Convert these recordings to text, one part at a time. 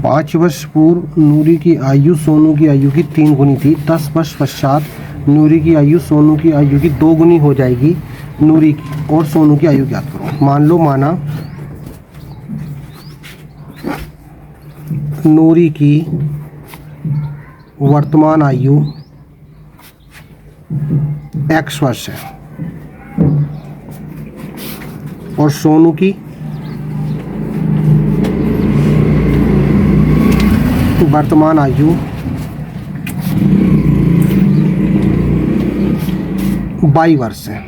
5 वर्ष पूर्व नूरी की आयु सोनू की आयु की 3 गुनी थी। 10 वर्ष पश्चात नूरी की आयु सोनू की आयु की 2 गुनी हो जाएगी। नूरी की और सोनू की आयु ज्ञात करो। मान लो माना नूरी की वर्तमान आयु x वर्ष है और सोनू की वर्तमान आयु y वर्ष है।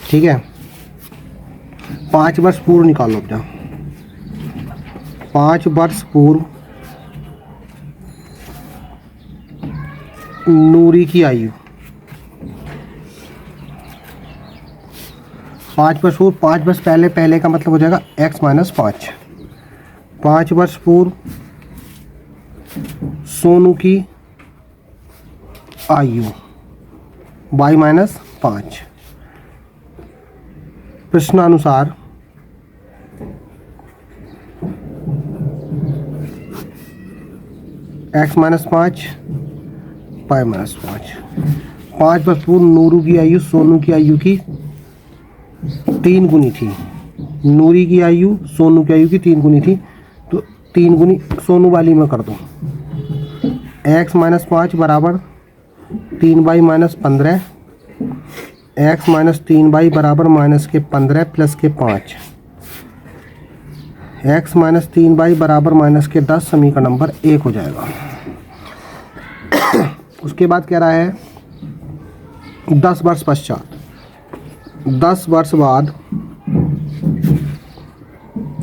ठीक है, 5 वर्ष पूर्व निकालो अपना। 5 वर्ष पूर्व नूरी की आयु 5 वर्ष पूर्व, 5 वर्ष पहले, पहले का मतलब हो जाएगा x माइनस 5। 5 वर्ष पूर्व सोनू की आयु y minus 5। प्रश्नानुसार x minus 5 y minus 5। 5 वर्ष पूर्व नूरू की आयु सोनू की आयु की 3 गुनी थी। नूरी की आयु सोनू की आयु की 3 गुनी थी, तो 3 गुनी सोनू वाली में कर दो। x माइनस 5 बराबर 3y minus 15। x minus 3y बराबर माइनस के 15 प्लस के 5। x माइनस 3y बराबर माइनस के 10। समीकरण नंबर 1 हो जाएगा। उसके बाद कह रहा है 10 वर्ष पश्चात, 10 वर्ष बाद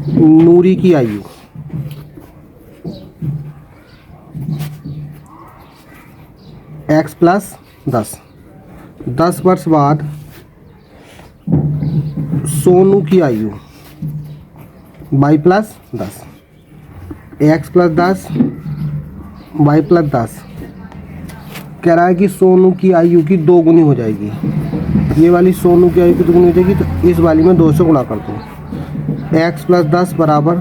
नूरी की आयु x प्लस 10। 10 वर्ष बाद सोनू की आयु y plus 10। x plus 10 y plus 10। कह रहा है कि सोनू की आयु की 2 गुनी हो जाएगी। ये वाली सोनू की आयु की 2 गुनी हो जाएगी, तो इस वाली में 2 से गुणा कर दो। x प्लस 10 बराबर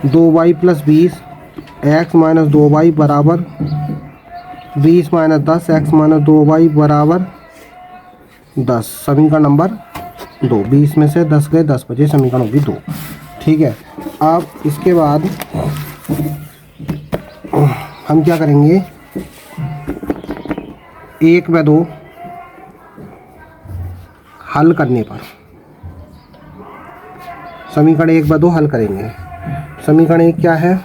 2y plus 20। x minus 2y बराबर 20 माइनस 10। x माइनस 2y बराबर 10। समीकरण नंबर 2। 20 में से 10 गए, 10 बचे, समीकरण होगी 2। ठीक है, अब इसके बाद हम क्या करेंगे, 1 व 2 हल करने पर समीकरण 1 व 2 हल करेंगे। समीकरण 1 क्या है,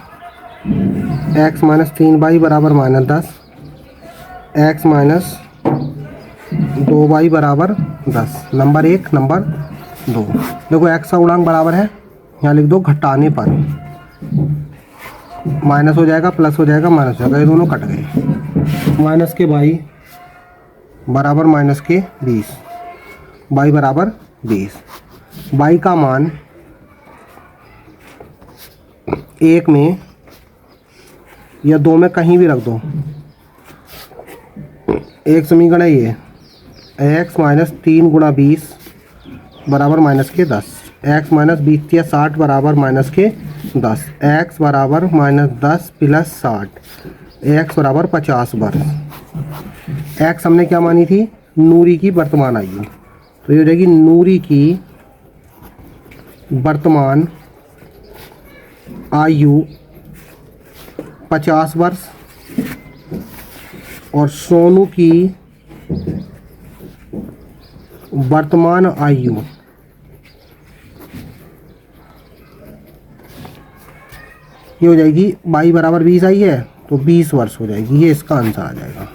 x माइनस 3y बराबर माइनस 10। x माइनस 2y बराबर 10। Number 1, number 2। देखो x का गुणांक बराबर है, यहाँ लिख दो घटाने पर माइनस हो जाएगा, प्लस हो जाएगा, माइनस हो जाएगा, ये दोनों कट गए। माइनस के y बराबर माइनस के 20। y बराबर 20। y का मान 1 में या 2 में कहीं भी रख दो। एक समीकरण है ये, x माइनस 3 गुणा 20 बराबर माइनस के 10। x माइनस 20 या 60 बराबर माइनस के 10। x बराबर माइनस 10 प्लस 60। x बराबर 50 वर्ष। x हमने क्या मानी थी, नूरी की वर्तमान आयु, तो ये हो जाएगी नूरी की वर्तमान आयु 50 वर्ष और सोनू की वर्तमान आयु ये हो जाएगी y बराबर 20 आई है, तो 20 वर्ष हो जाएगी। ये इसका आंसर आ जाएगा।